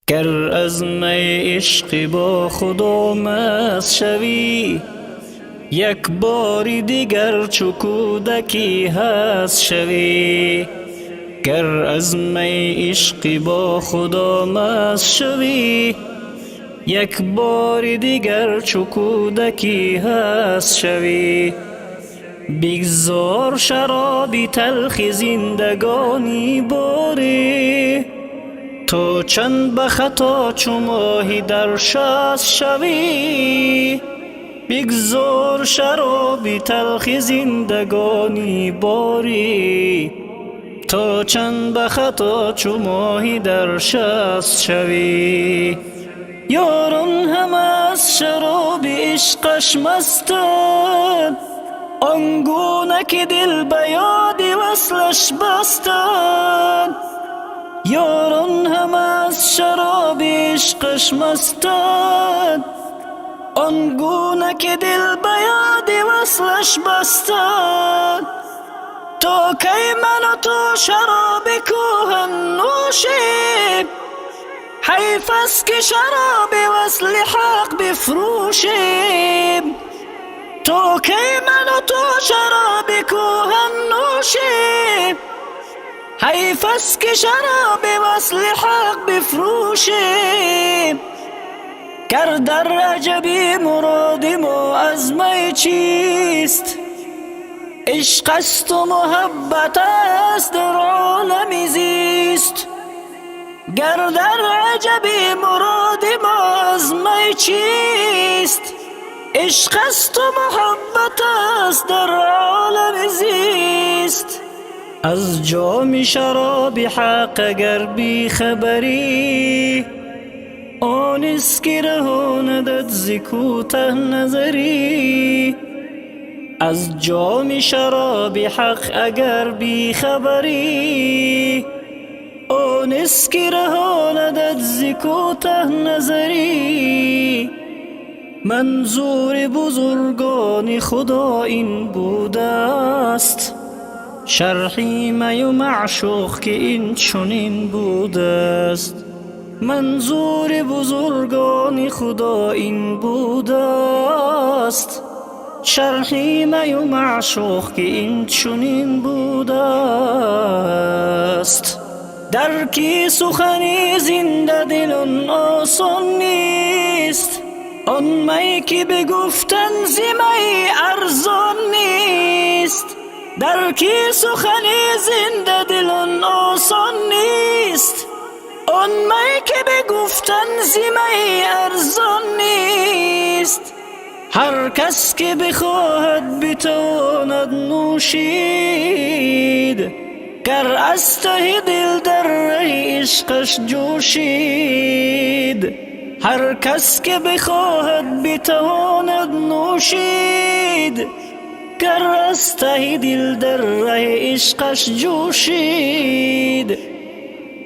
گر از می عشق با خدا مست شوی، یک بار دیگر چو کودکی هست شوی. گر از می عشق با خدا مست شوی، یک بار دیگر چو کودکی هست شوی. بگذار شرابی تلخ زندگانی باری، تو چند به خطا چو ماهی در شست شوی. بگذار شرابی تلخ زندگانی باری، تو چند به خطا چو ماهی در شست شوی. یاران همه از شراب عشقش مستند، آنگونه که دل به یاد وصلش بستند. یاران همه از شراب عشقش مستند، آنگونه که دل به یاد وصلش بستند. تا کی من و تو شراب کهن نوشیم، حیف است که شراب وصل حق بفروشیم. تا کی من و تو شراب کهن نوشیم، حیف است که شراب وصل حق بفروشیم. گر در عجبی مراد ما از می چیست، عشق است و محبت است در عالم زیست. گر در عجبی مراد ما از می چیست، عشق است و محبت است در عالم زیست. از جام شراب حق اگر بی خبری، آن است که رهاندت ز کوته نظری. از جام شراب حق اگر بی خبری، آن است که رهاندت ز کوته نظری. منظور بزرگان خدا این بوده است، شرحی می و معشوق که این چنین بوده است. منظور بزرگان خدا این بوده است، شرحی می و معشوق که این چنین بوده است. در کی سخنی زنده دلان آسان نیست، آن می که بگفتن ز می ارزان نیست. در کی سخنی زنده دلان آسان نیست، آن می که بگفتن ز می ارزان نیست. هر کس که بخواهد بتواند نوشید، گر از ته دل در ره عشقش جوشید. هر کس که بخواهد بتواند نوشید، گر از ته دل در ره عشقش جوشید.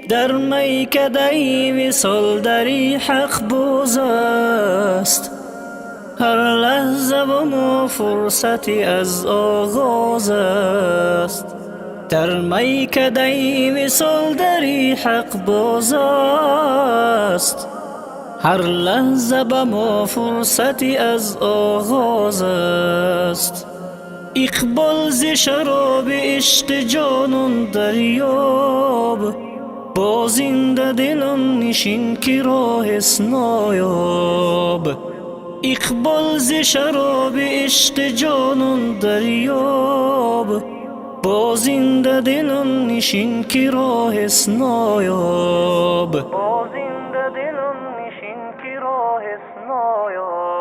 در میکده وصال دری حق باز است، هر لحظه و ما فرصتی از آغاز است. در میکده وصال دری حق باز است، هر لحظه به ما فرصتی از آغاز است. اقبال ز شراب عشق جانان دریاب، با زنده دلان نشین که راه است نایاب. اقبال ز شراب عشق جانان دریاب، با زنده دلان نشین که راه است نایاب. با زنده دلان نشین که راه است نایاب.